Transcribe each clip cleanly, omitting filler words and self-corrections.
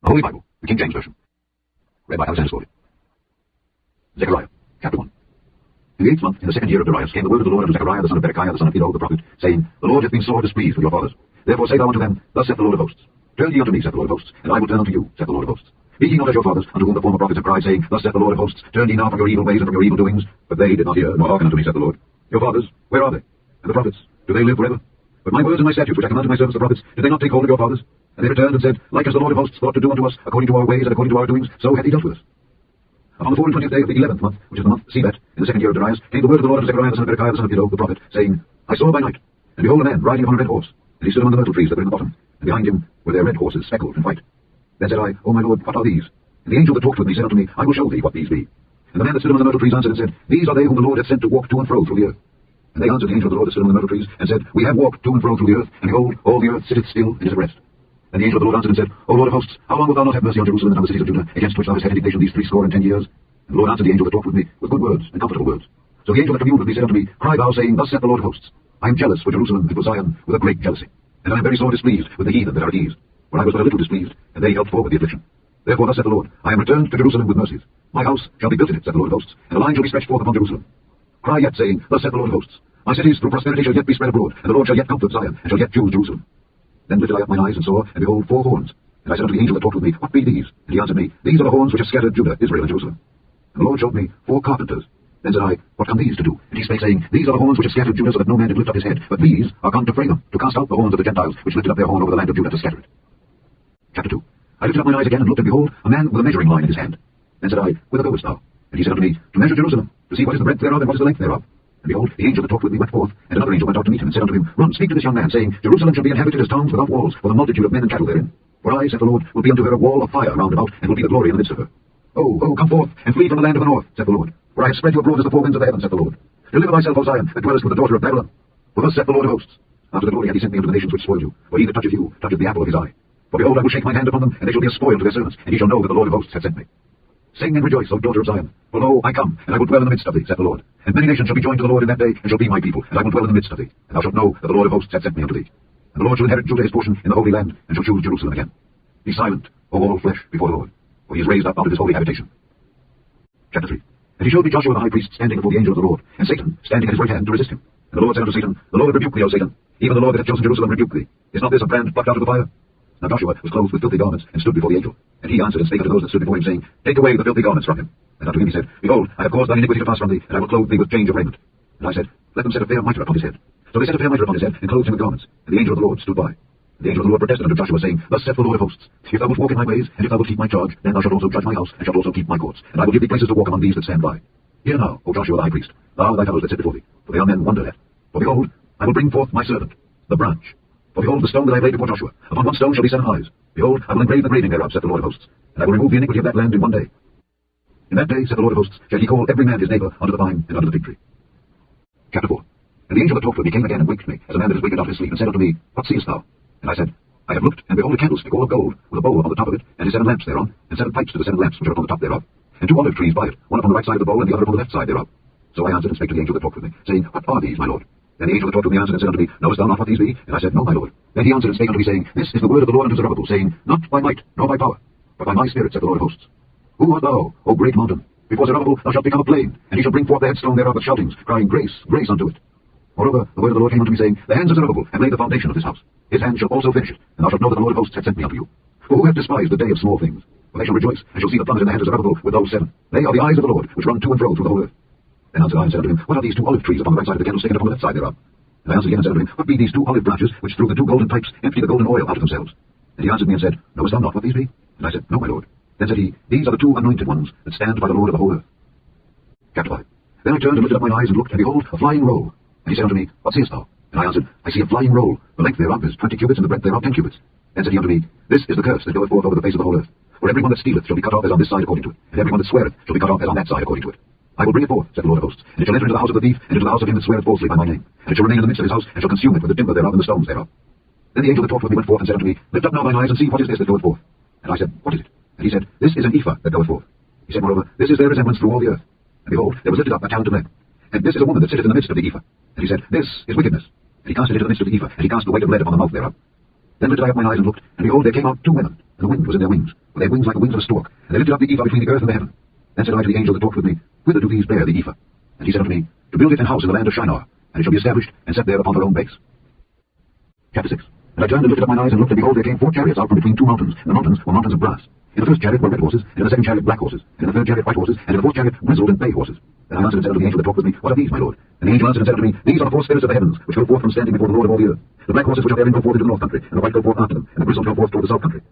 The Holy Bible, the King James Version. Read by Alexander Story. Zechariah, chapter 1. In the 8th month, in the 2nd year of Darius, came the word of the Lord unto Zechariah, the son of Berechiah, the son of Iddo, the prophet, saying, The Lord hath been sore displeased with your fathers. Therefore say thou unto them, Thus saith the Lord of hosts. Turn ye unto me, saith the Lord of hosts, and I will turn unto you, saith the Lord of hosts. Be ye not as your fathers, unto whom the former prophets have cried, saying, Thus saith the Lord of hosts, turn ye now from your evil ways and from your evil doings. But they did not hear, nor hearken unto me, saith the Lord. Your fathers, where are they? And the prophets, do they live forever? But my words and my statutes, which I commanded my servants the prophets, did they not take hold of your fathers? And they returned and said, Like as the Lord of hosts thought to do unto us, according to our ways and according to our doings, so hath he dealt with us. Upon the 24th day of the 11th month, which is the month Sebet, in the 2nd year of Darius, came the word of the Lord unto Zechariah, the son of Berechiah, the son of Iddo, the prophet, saying, I saw by night, and behold a man riding upon a red horse, and he stood among the myrtle trees that were in the bottom, and behind him were their red horses, speckled and white. Then said I, O my Lord, what are these? And the angel that talked with me said unto me, I will show thee what these be. And the man that stood among the myrtle trees answered and said, These are they whom the Lord hath sent to walk to and fro through the earth. And they answered the angel of the Lord that stood among the myrtle trees, and said, We have walked to and fro through the earth, and behold, all the earth sitteth still and is at rest. And the angel of the Lord answered and said, O Lord of hosts, how long wilt thou not have mercy on Jerusalem and on the cities of Judah, against which thou hast had indignation these 60 years? And the Lord answered the angel that talked with me with good words and comfortable words. So the angel that communed with me said unto me, Cry thou, saying, Thus saith the Lord of hosts, I am jealous for Jerusalem and for Zion with a great jealousy, and I am very sore displeased with the heathen that are at ease. For I was but a little displeased, and they helped forward the affliction. Therefore thus saith the Lord, I am returned to Jerusalem with mercies. My house shall be built in it, saith the Lord of hosts, and a line shall be stretched forth upon Jerusalem. Cry yet, saying, Thus saith the Lord of hosts, My cities through prosperity shall yet be spread abroad, and the Lord shall yet comfort Zion, and shall yet choose Jerusalem. Then lifted I up mine eyes, and saw, and behold, 4 horns. And I said unto the angel that talked with me, What be these? And he answered me, These are the horns which have scattered Judah, Israel, and Jerusalem. And the Lord showed me 4 carpenters. Then said I, What come these to do? And he spake, saying, These are the horns which have scattered Judah, so that no man did lift up his head. But these are come to frame them, to cast out the horns of the Gentiles, which lifted up their horn over the land of Judah to scatter it. Chapter 2. I lifted up mine eyes again, and looked, and behold, a man with a measuring line in his hand. Then said I, Whither goest thou? And he said unto me, To measure Jerusalem, to see what is the breadth thereof, and what is the length thereof. And behold, the angel that talked with me went forth, and another angel went out to meet him, and said unto him, Run, speak to this young man, saying, Jerusalem shall be inhabited as towns without walls, for the multitude of men and cattle therein. For I, saith the Lord, will be unto her a wall of fire round about, and will be the glory in the midst of her. Oh, come forth, and flee from the land of the north, saith the Lord. For I have spread you abroad as the 4 winds of heaven, saith the Lord. Deliver thyself, O Zion, that dwellest with the daughter of Babylon. For thus saith the Lord of hosts, After the glory hath he sent me unto the nations which spoiled you. For he that toucheth you, toucheth the apple of his eye. For behold, I will shake mine hand upon them, and they shall be a spoil to their servants, and ye shall know that the Lord of hosts hath sent me. Sing and rejoice, O daughter of Zion. For lo, I come, and I will dwell in the midst of thee, saith the Lord. And many nations shall be joined to the Lord in that day, and shall be my people, and I will dwell in the midst of thee. And thou shalt know that the Lord of hosts hath sent me unto thee. And the Lord shall inherit Judah his portion in the Holy Land, and shall choose Jerusalem again. Be silent, O all flesh, before the Lord, for he is raised up out of his holy habitation. Chapter 3. And he showed me Joshua the high priest standing before the angel of the Lord, and Satan standing at his right hand to resist him. And the Lord said unto Satan, The Lord rebuke thee, O Satan. Even the Lord that hath chosen Jerusalem rebuke thee. Is not this a brand plucked out of the fire? Now Joshua was clothed with filthy garments, and stood before the angel. And he answered and spake unto those that stood before him, saying, Take away the filthy garments from him. And unto him he said, Behold, I have caused thine iniquity to pass from thee, and I will clothe thee with change of raiment. And I said, Let them set a fair mitre upon his head. So they set a fair mitre upon his head, and clothed him with garments. And the angel of the Lord stood by. And the angel of the Lord protested unto Joshua, saying, Thus saith the Lord of hosts, If thou wilt walk in my ways, and if thou wilt keep my charge, then thou shalt also judge my house, and shalt also keep my courts. And I will give thee places to walk among these that stand by. Hear now, O Joshua the high priest, thou and thy fellows that sit before thee, for they are men wondered at. For behold, I will bring forth my servant, the branch. For behold, the stone that I have laid before Joshua, upon one stone shall be 7 eyes. Behold, I will engrave the graving thereof, saith the Lord of hosts, and I will remove the iniquity of that land in one day. In that day, saith the Lord of hosts, shall he call every man his neighbor unto the vine and unto the fig tree. Chapter 4. And the angel that talked with me came again and waked me, as a man that is wakened out of his sleep, and said unto me, What seest thou? And I said, I have looked, and behold a candlestick all of gold, with a bowl upon the top of it, and his 7 lamps thereon, and 7 pipes to the 7 lamps which are upon the top thereof, and 2 olive trees by it, one upon the right side of the bowl, and the other upon the left side thereof. So I answered and spake to the angel that talked with me, saying, What are these, my Lord? Then the angel that talked with me answered and said unto me, Knowest thou not what these be? And I said, No, my Lord. Then he answered and spake unto me, saying, This is the word of the Lord unto Zerubbabel, saying, Not by might, nor by power, but by my spirit, saith the Lord of hosts. Who art thou, O great mountain? Before Zerubbabel thou shalt become a plain, and he shall bring forth the headstone thereof with shoutings, crying, Grace, grace unto it. Moreover, the word of the Lord came unto me, saying, The hands of Zerubbabel have laid the foundation of this house. His hand shall also finish it, and thou shalt know that the Lord of hosts hath sent me unto you. For who hath despised the day of small things? For they shall rejoice, and shall see the plummet in the hand of Zerubbabel with those 7. They are the eyes of the Lord, which run to and fro through the whole earth. Then answered I and said unto him, What are these 2 olive trees upon the right side of the candlestick, and upon the left side thereof? And I answered again and said unto him, What be these 2 olive branches, which through the 2 golden pipes empty the golden oil out of themselves? And he answered me and said, Knowest thou not what these be? And I said, No, my Lord. Then said he, These are the 2 anointed ones that stand by the Lord of the whole earth. Chapter 5. Then I turned and lifted up mine eyes, and looked, and behold, a flying roll. And he said unto me, What seest thou? And I answered, I see a flying roll. The length thereof is 20 cubits, and the breadth thereof 10 cubits. Then said he unto me, This is the curse that goeth forth over the face of the whole earth. For every one that stealeth shall be cut off as on this side according to it, and every one that sweareth shall be cut off as on that side according to it. I will bring it forth, said the Lord of hosts, and it shall enter into the house of the thief, and into the house of him that sweareth falsely by my name. And it shall remain in the midst of his house, and shall consume it with the timber thereof and the stones thereof. Then the angel that talked with me went forth and said unto me, Lift up now thine eyes, and see what is this that goeth forth. And I said, What is it? And he said, This is an ephah that goeth forth. He said, Moreover, this is their resemblance through all the earth. And behold, there was lifted up a talent of lead. And this is a woman that sitteth in the midst of the ephah. And he said, This is wickedness. And he cast it into the midst of the ephah, and he cast the weight of lead upon the mouth thereof. Then lifted I up mine eyes and looked, and behold, there came out 2 women, and the wind was in their wings, for they had wings like the wings of a stork, and they lifted up the ephah between the earth and the heaven. Then said I to the angel that talked with me, Whither do these bear the ephah? And he said unto me, To build it an house in the land of Shinar, and it shall be established and set there upon her own base. Chapter 6. And I turned and lifted up mine eyes, and looked, and behold, there came 4 chariots out from between 2 mountains, and the mountains were mountains of brass. In the first chariot were red horses, and in the second chariot black horses, and in the third chariot white horses, and in the fourth chariot grizzled and bay horses. Then I answered and said unto the angel that talked with me, What are these, my lord? And the angel answered and said unto me, These are the 4 spirits of the heavens, which go forth from standing before the Lord of all the earth. The black horses which are therein go forth into the north country, and the white go forth after them, and the grizzled go forth toward the south country.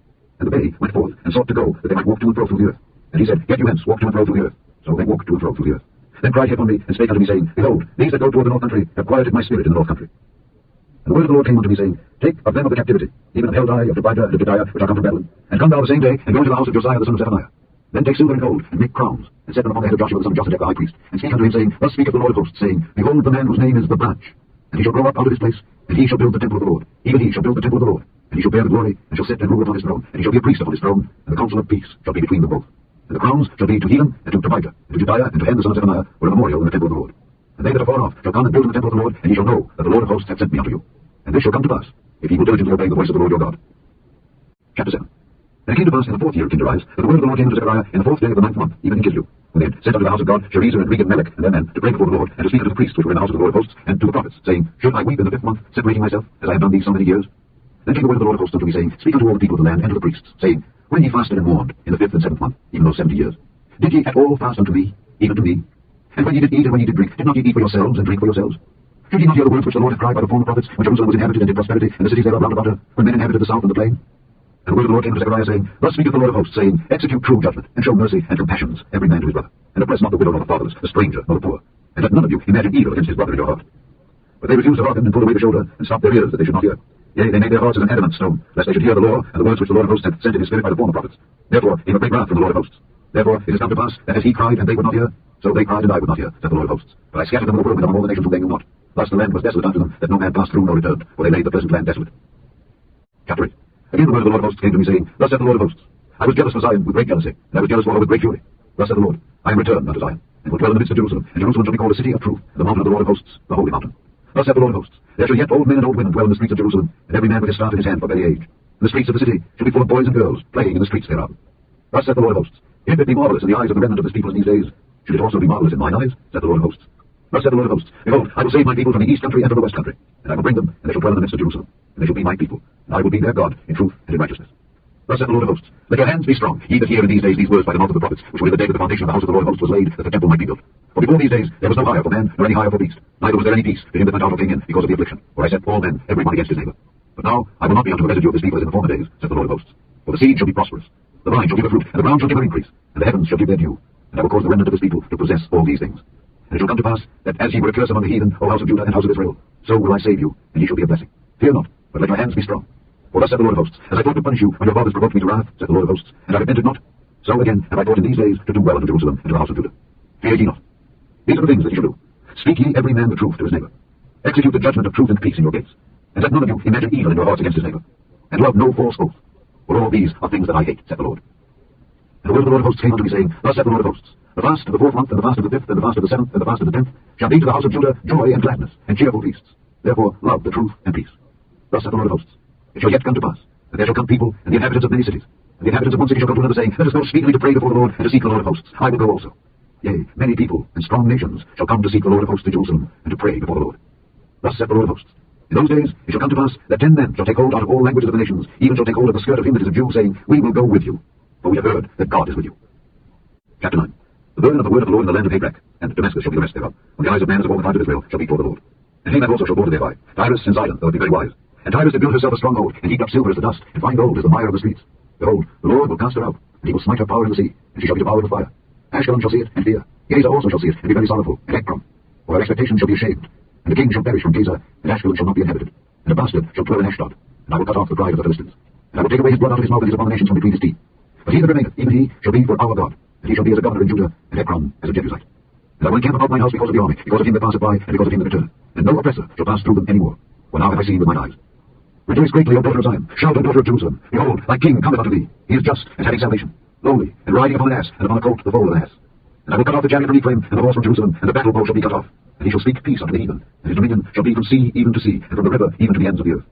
And the bay went forth, and sought to go, that they might walk to and fro through the earth. And he said, Get you hence, walk to and fro through the earth. So they walked to and fro through the earth. Then cried he upon me, and spake unto me, saying, Behold, these that go toward the north country have quieted my spirit in the north country. And the word of the Lord came unto me, saying, Take of them of the captivity, even of Heldai, of Tobiah, and of Jedaiah, which are come from Babylon, and come thou the same day, and go into the house of Josiah the son of Zephaniah. Then take silver and gold, and make crowns, and set them upon the head of Joshua the son of Josedech the high priest, and speak unto him, saying, Thus speaketh the Lord of hosts, saying, Behold, the man whose name is the branch, and he shall grow up out of his place, and he shall build the temple of the Lord. Even he shall build the temple of the Lord, and he shall bear the glory, and shall sit and rule upon his throne, and he shall be a priest upon his throne, and the counsel of peace shall be between them both. And the crowns shall be to Helam, and to Tobiah, and to Jedaiah, and to Hen the son of Zephaniah, for a memorial in the temple of the Lord. And they that are far off shall come and build in the temple of the Lord, and ye shall know that the Lord of hosts hath sent me unto you. And this shall come to pass, if ye will diligently obey the voice of the Lord your God. Chapter 7. And it came to pass in the 4th year of King Darius, that the word of the Lord came to Zechariah in the 4th day of the 9th month, even in Kislev, when they had sent unto the house of God Sherezer and Regan Melech and their men to pray before the Lord, and to speak unto the priests which were in the house of the Lord of hosts, and to the prophets, saying, Should I weep in the 5th month, separating myself, as I have done these so many years? Then came the word of the Lord of hosts unto me, saying, Speak unto all the people of the land and to the priests, saying, When ye fasted and mourned in the 5th and 7th month, even those 70 years, did ye at all fast unto me, even to me? And when ye did eat and when ye did drink, did not ye eat for yourselves and drink for yourselves? Should ye not hear the words which the Lord hath cried by the former prophets, when Jerusalem was inhabited and did prosperity, and the cities thereof round about her, when men inhabited the south and the plain? And the word of the Lord came to Zechariah, saying, Thus speaketh the Lord of hosts, saying, Execute true judgment, and show mercy and compassions, every man to his brother. And oppress not the widow nor the fatherless, the stranger nor the poor. And let none of you imagine evil against his brother in your heart. But they refused to hearken, and pulled away the shoulder, and stopped their ears, that they should not hear. Yea, they made their hearts as an adamant stone, lest they should hear the law, and the words which the Lord of hosts hath sent in his spirit by the former prophets. Therefore came a great wrath from the Lord of hosts. Therefore it has come to pass, that as he cried, and they would not hear, so they cried, and I would not hear, said the Lord of hosts. But I scattered them in the whirlwind among all the nations whom they knew not. Thus the land was desolate unto them, that no man passed through nor returned, for they laid the pleasant land desolate. Chapter 8. Again the word of the Lord of hosts came to me, saying, Thus saith the Lord of hosts, I was jealous for Zion with great jealousy, and I was jealous for her with great fury. Thus saith the Lord, I am returned unto Zion, and will dwell in the midst of Jerusalem, and Jerusalem shall be called a city of truth, and the mountain of the Lord of hosts, the holy mountain. Thus saith the Lord of hosts, There shall yet old men and old women dwell in the streets of Jerusalem, and every man with his staff in his hand for very age. And the streets of the city shall be full of boys and girls, playing in the streets thereof. Thus saith the Lord of hosts, If it be marvelous in the eyes of the remnant of this people in these days, should it also be marvelous in mine eyes, saith the Lord of hosts. Thus saith the Lord of hosts, Behold, I will save my people from the east country and from the west country, and I will bring them, and they shall dwell in the midst of Jerusalem, and they shall be my people, and I will be their God in truth and in righteousness. Thus saith the Lord of hosts, Let your hands be strong, ye that hear in these days these words by the mouth of the prophets, which were in the day that the foundation of the house of the Lord of hosts was laid, that the temple might be built. For before these days there was no hire for man, nor any hire for beast, neither was there any peace to him that went out or came in, because of the affliction, for I set all men, every one against his neighbor. But now I will not be unto the residue of this people as in the former days, saith the Lord of hosts. For the seed shall be prosperous, the vine shall give her fruit, and the ground shall give her increase, and the heavens shall give their dew, and I will cause the remnant of this people to possess all these things. And it shall come to pass, that as ye were a curse among the heathen, O house of Judah and house of Israel, so will I save you, and ye shall be a blessing. Fear not, but let your hands be strong. For thus saith the Lord of hosts, As I thought to punish you when your fathers provoked me to wrath, saith the Lord of hosts, and I repented not, so again have I thought in these days to do well unto Jerusalem and to the house of Judah. Fear ye not. These are the things that ye shall do. Speak ye every man the truth to his neighbor. Execute the judgment of truth and peace in your gates. And let none of you imagine evil in your hearts against his neighbor. And love no false oath. For all these are things that I hate, saith the Lord. And the word of the Lord of hosts came unto me, saying, Thus saith the Lord of hosts, The fast of the 4th month, and the fast of the 5th, and the fast of the 7th, and the fast of the 10th, shall be to the house of Judah joy and gladness, and cheerful feasts. Therefore love the truth and peace. Thus saith the Lord of hosts, It shall yet come to pass, that there shall come people, and the inhabitants of many cities. And the inhabitants of one city shall go to another, saying, Let us go speedily to pray before the Lord, and to seek the Lord of hosts. I will go also. Yea, many people and strong nations shall come to seek the Lord of hosts to Jerusalem, and to pray before the Lord. Thus saith the Lord of hosts, In those days it shall come to pass, that 10 men shall take hold out of all languages of the nations, even shall take hold of the skirt of him that is a Jew, saying, We will go with you, for we have heard that God is with you. Chapter 9. The burden of the word of the Lord in the land of Hadrach, and Damascus shall be the rest thereof, when the eyes of man as of all the tribes of Israel shall be toward the Lord. And Hamath also shall border thereby, Tyrus and Zidon, though it be very wise. And Tyrus did build herself a stronghold, and heaped up silver as the dust, and fine gold as the mire of the streets. Behold, the Lord will cast her out, and he will smite her power in the sea, and she shall be devoured with fire. Ashkelon shall see it, and fear. Gaza also shall see it, and be very sorrowful, and Ekron. For her expectation shall be ashamed. And the king shall perish from Gaza, and Ashkelon shall not be inhabited. And a bastard shall dwell in Ashdod, and I will cut off the pride of the Philistines. And I will take away his blood out of his mouth and his abominations from between his teeth. But he that remaineth, even he, shall be for our God, and he shall be as a governor in Judah, and Ekron as a Jebusite. And I will encamp about mine house because of the army, because of him that passeth by, and because of him that returneth. And no oppressor shall pass through them any more. For now have I seen with mine eyes. Rejoice greatly, O daughter of Zion. Shout, O daughter of Jerusalem. Behold, thy king cometh unto thee. He is just, and having salvation, lowly, and riding upon an ass, and upon a colt the foal of an ass. And I will cut off the chariot from Ephraim, and the horse from Jerusalem, and the battle bow shall be cut off. And he shall speak peace unto the heathen, and his dominion shall be from sea even to sea, and from the river even to the ends of the earth.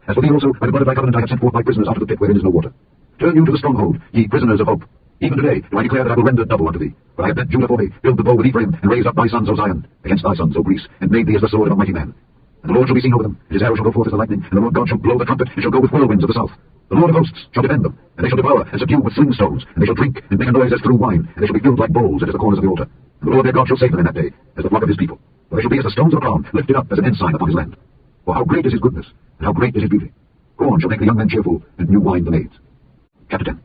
As for thee also, by the blood of thy covenant I have sent forth my prisoners out of the pit wherein is no water. Turn you to the stronghold, ye prisoners of hope. Even today do I declare that I will render double unto thee. For I have bent Judah for thee, built the bow with Ephraim, and raised up thy sons, O Zion, against thy sons, O Greece, and made thee as the sword of a mighty man. And the Lord shall be seen over them, and his arrow shall go forth as the lightning, and the Lord God shall blow the trumpet, and shall go with whirlwinds of the south. The Lord of hosts shall defend them, and they shall devour and subdue with sling stones, and they shall drink and make a noise as through wine, and they shall be filled like bowls and as the corners of the altar. And the Lord their God shall save them in that day, as the flock of his people. For they shall be as the stones of a crown, lifted up as an ensign upon his land. For how great is his goodness, and how great is his beauty. Corn shall make the young men cheerful, and new wine the maids. Chapter 10.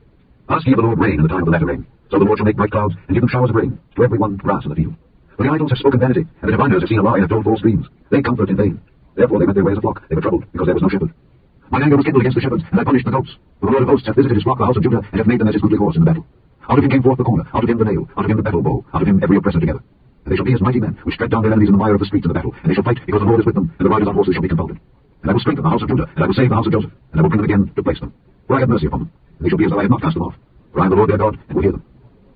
Ask ye of the Lord rain in the time of the latter rain. So the Lord shall make bright clouds, and give them showers of rain, to every one grass in the field. For the idols have spoken vanity, and the diviners have seen a lie and have told false dreams. They comfort in vain. Therefore they went their way as a flock. They were troubled, because there was no shepherd. Mine anger was kindled against the shepherds, and I punished the goats. For the Lord of hosts hath visited his flock, the house of Judah, and hath made them as his goodly horse in the battle. Out of him came forth the corner, out of him the nail, out of him the battle bow, out of him every oppressor together. And they shall be as mighty men, which tread down their enemies in the mire of the streets in the battle. And they shall fight, because the Lord is with them, and the riders on horses shall be confounded. And I will strengthen the house of Judah, and I will save the house of Joseph, and I will bring them again to place them. For I have mercy upon them, and they shall be as though I had not cast them off. For I am the Lord their God, and will hear them.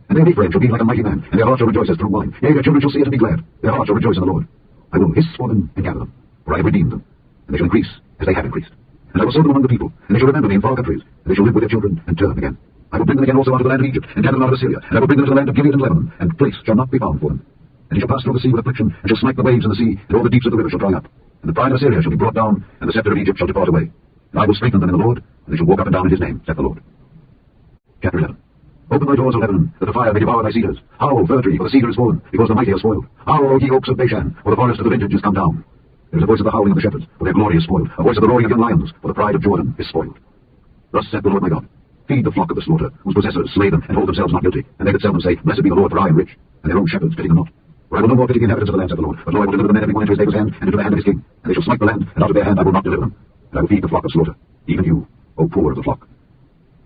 And their Ephraim shall be like a mighty man, and their heart shall rejoice as through wine. Yea, their children shall see it and be glad. Their heart shall rejoice in the Lord. I will hiss for them and gather them, for I have redeemed them, and they shall increase as they have increased. And I will sow them among the people, and they shall remember me in far countries, and they shall live with their children and turn again. I will bring them again also out of the land of Egypt, and gather them out of Assyria, and I will bring them to the land of Gilead and Lebanon, and place shall not be found for them. And he shall pass through the sea with affliction, and shall smite the waves in the sea, and all the deeps of the river shall dry up. And the pride of Assyria shall be brought down, and the scepter of Egypt shall depart away. And I will strengthen them in the Lord, and they shall walk up and down in his name, saith the Lord. Chapter 11. Open thy doors, O Lebanon, that the fire may devour thy cedars. Howl, fir tree, for the cedar is fallen, because the mighty are spoiled. Howl, O ye oaks of Bashan, for the forest of the vintage is come down. There is a voice of the howling of the shepherds, for their glory is spoiled. A voice of the roaring of young lions, for the pride of Jordan is spoiled. Thus saith the Lord my God. Feed the flock of the slaughter, whose possessors slay them and hold themselves not guilty. And they that sell them say, Blessed be the Lord, for I am rich. And their own shepherds pity them not. For I will no more pity the inhabitants of the land, saith the Lord, but lo, I will deliver the men every one into his neighbor's hand, and into the hand of his king. And they shall smite the land, and out of their hand I will not deliver them. And I will feed the flock of slaughter, even you, O poor of the flock.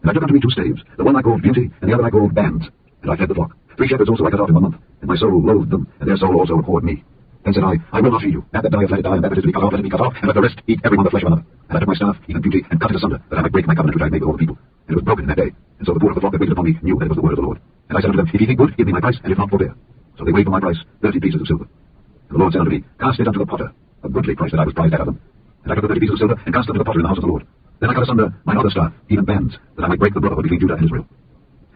And I took unto me 2 staves, the one I called Beauty, and the other I called Bands. And I fed the flock. 3 shepherds also I cut off in 1 month, and my soul loathed them, and their soul also abhorred me. Then said I will not feed you. That dieth, let it die, and that is to be cut off, let it be cut off, and let the rest eat every one the flesh of another. And I took my staff, even Beauty, and cut it asunder, that I might break my covenant which I had made with all the people. And it was broken in that day. And so the poor of the flock that waited upon me knew that it was the word of the Lord. And I said unto them, If ye think good, give me my price, and if not, forbear. So they weighed for my price 30 pieces of silver. And the Lord said unto me, Cast it unto the potter, a goodly price that I was prized out of them. And I took the 30 pieces of silver, and cast them to the potter in the house of the Lord. Then I cut asunder mine other staff, even Bands, that I might break the brotherhood between Judah and Israel.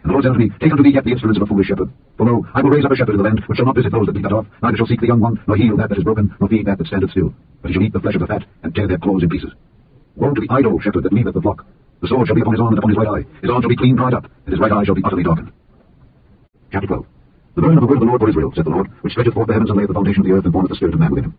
And the Lord said unto me, Take unto thee yet the instruments of a foolish shepherd. For lo, I will raise up a shepherd in the land, which shall not visit those that be cut off, neither shall seek the young one, nor heal that that is broken, nor feed that that standeth still. But he shall eat the flesh of the fat, and tear their claws in pieces. Woe to the idle shepherd that leaveth the flock. The sword shall be upon his arm and upon his right eye. His arm shall be clean dried up, and his right eye shall be utterly darkened. Chapter 12. The burden of the word of the Lord for Israel, saith the Lord, which stretcheth forth the heavens and layeth the foundation of the earth, and formeth the spirit of man within him.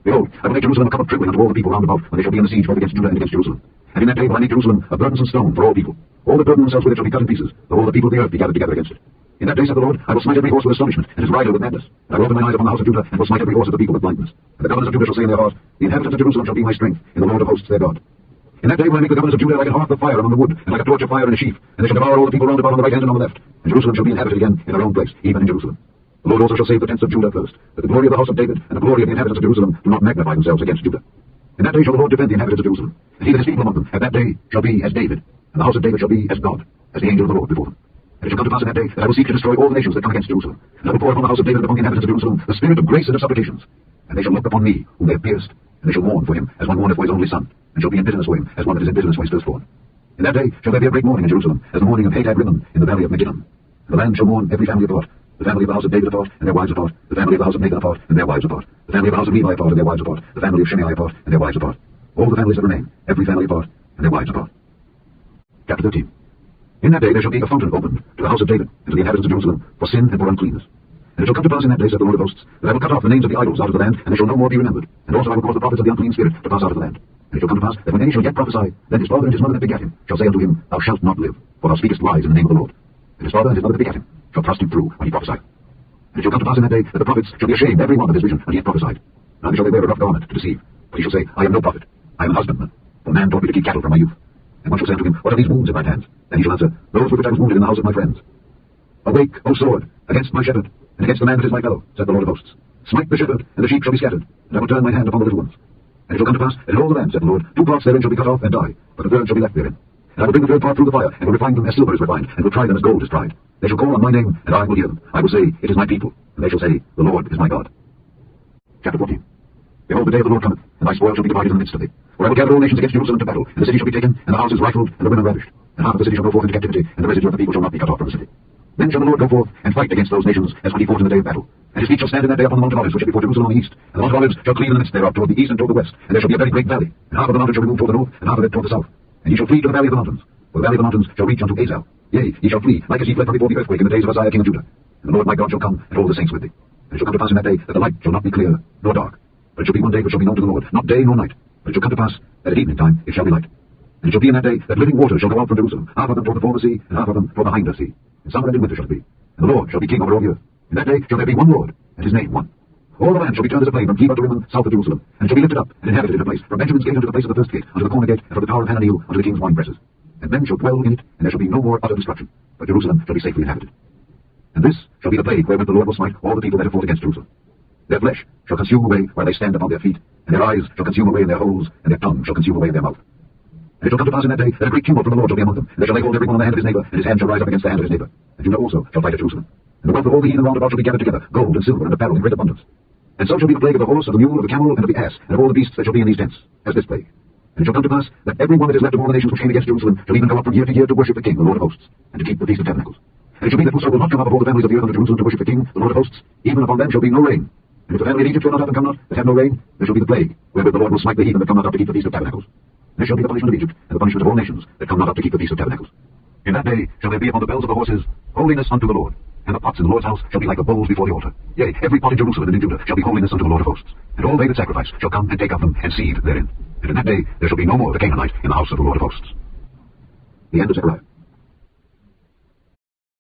Behold, I will make Jerusalem a cup of trembling unto all the people round about, when they shall be in the siege both against Judah and against Jerusalem. And in that day will I make Jerusalem a burdensome stone for all people. All that burden themselves with it shall be cut in pieces, though all the people of the earth be gathered together against it. In that day, saith the Lord, I will smite every horse with astonishment, and his rider with madness. And I will open mine eyes upon the house of Judah, and will smite every horse of the people with blindness. And the governors of Judah shall say in their heart, The inhabitants of Jerusalem shall be my strength, in the Lord of hosts their God. In that day will I make the governors of Judah like a hearth of fire among the wood, and like a torch of fire in a sheaf, and they shall devour all the people round about on the right hand and on the left. And Jerusalem shall be inhabited again in their own place, even in Jerusalem. The Lord also shall save the tents of Judah first, that the glory of the house of David and the glory of the inhabitants of Jerusalem do not magnify themselves against Judah. In that day shall the Lord defend the inhabitants of Jerusalem, and he that is feeble among them at that day shall be as David, and the house of David shall be as God, as the angel of the Lord before them. And it shall come to pass in that day that I will seek to destroy all the nations that come against Jerusalem, and I will pour upon the house of David and upon the inhabitants of Jerusalem the spirit of grace and of supplications. And they shall look upon me, whom they have pierced, and they shall mourn for him, as one mourneth for his only son, and shall be in bitterness for him, as one that is in bitterness for his firstborn. In that day shall there be a great mourning in Jerusalem, as the mourning of Hadad Rimmon in the valley of Megiddo. The land shall mourn every family apart, the family of the house of David apart, and their wives apart, the family of the house of Nathan apart, and their wives apart, the family of the house of Levi apart, and their wives apart, the family of Shimei apart, and their wives apart. All the families that remain, every family apart, and their wives apart. Chapter 13. In that day there shall be a fountain opened to the house of David, and to the inhabitants of Jerusalem, for sin and for uncleanness. And it shall come to pass in that day, saith the Lord of hosts, that I will cut off the names of the idols out of the land, and they shall no more be remembered. And also I will cause the prophets of the unclean spirit to pass out of the land. And it shall come to pass that when any shall yet prophesy, then his father and his mother that begat him shall say unto him, Thou shalt not live, for thou speakest lies in the name of the Lord. And his father and his mother that begat him shall thrust him through when he prophesied. And it shall come to pass in that day that the prophets shall be ashamed every one of his vision when he hath prophesied. Neither shall they wear a rough garment to deceive, but he shall say, I am no prophet, I am an husbandman, for man taught me to keep cattle from my youth. And one shall say unto him, What are these wounds in thine hands? Then he shall answer, Those with which I was wounded in the house of my friends. Awake, O sword, against my shepherd, and against the man that is my fellow, saith the Lord of hosts. Smite the shepherd, and the sheep shall be scattered, and I will turn mine hand upon the little ones. And it shall come to pass, that in all the land, saith the Lord, 2 parts therein shall be cut off and die, but the third shall be left therein. And I will bring the third part through the fire, and will refine them as silver is refined, and will try them as gold is tried. They shall call on my name, and I will hear them. I will say, It is my people, and they shall say, The Lord is my God. Chapter 14. Behold, the day of the Lord cometh, and thy spoil shall be divided in the midst of thee. For I will gather all nations against Jerusalem to battle, and the city shall be taken, and the houses rifled, and the women ravished. And half of the city shall go forth into captivity, and the residue of the people shall not be cut off from the city. Then shall the Lord go forth and fight against those nations as when he fought in the day of battle. And his feet shall stand in that day upon the Mount of Olives, which shall be before Jerusalem on the east. And the Mount of Olives shall cleave in the midst thereof toward the east and toward the west. And there shall be a very great valley. And half of the mountain shall be moved toward the north, and half of it toward the south. And ye shall flee to the valley of the mountains. For the valley of the mountains shall reach unto Azal. Yea, ye shall flee, like as ye fled from before the earthquake in the days of Uzziah king of Judah. And the Lord my God shall come, and all the saints with thee. And it shall come to pass in that day that the light shall not be clear, nor dark. But it shall be one day which shall be known to the Lord, not day nor night. But it shall come to pass that at evening time it shall be light. And it shall be in that day that living waters shall go out from Jerusalem, half of them toward the former sea, and half of them toward the hinder sea. In summer and in winter shall it be. And the Lord shall be king over all the earth. In that day shall there be one Lord, and his name one. All the land shall be turned as a plain from Geba to Rimmon, south of Jerusalem, and it shall be lifted up and inhabited in a place, from Benjamin's gate unto the place of the first gate, unto the corner gate, and from the tower of Hananeel unto the king's wine presses. And men shall dwell in it, and there shall be no more utter destruction, but Jerusalem shall be safely inhabited. And this shall be the plague wherewith the Lord will smite all the people that have fought against Jerusalem. Their flesh shall consume away while they stand upon their feet, and their eyes shall consume away in their holes, and their tongue shall consume away in their mouth. And it shall come to pass in that day that a great tumult from the Lord shall be among them, and they shall lay hold every one on the hand of his neighbor, and his hand shall rise up against the hand of his neighbor. And Judah also shall fight at Jerusalem. And the wealth of all the heathen round about shall be gathered together, gold and silver and apparel in great abundance. And so shall be the plague of the horse, of the mule, of the camel, and of the ass, and of all the beasts that shall be in these tents, as this plague. And it shall come to pass that every one that is left of all the nations which came against Jerusalem shall even go up from year to year to worship the King, the Lord of hosts, and to keep the Feast of Tabernacles. And it shall be that whoso will not come up of all the families of the earth unto Jerusalem to worship the King, the Lord of hosts, even upon them shall be no rain. And if the family of Egypt shall not up and come not, that have no rain, there shall be the plague, wherewith the Lord will smite the heathen that come not up to keep the Feast of Tabernacles. This shall be the punishment of Egypt, and the punishment of all nations that come not up to keep the Feast of Tabernacles. In that day shall there be upon the bells of the horses holiness unto the Lord. And the pots in the Lord's house shall be like the bowls before the altar. Yea, every pot in Jerusalem and in Judah shall be holiness unto the Lord of hosts. And all they that sacrifice shall come and take of them and seethe therein. And in that day there shall be no more of the Canaanite in the house of the Lord of hosts. The end of Zechariah.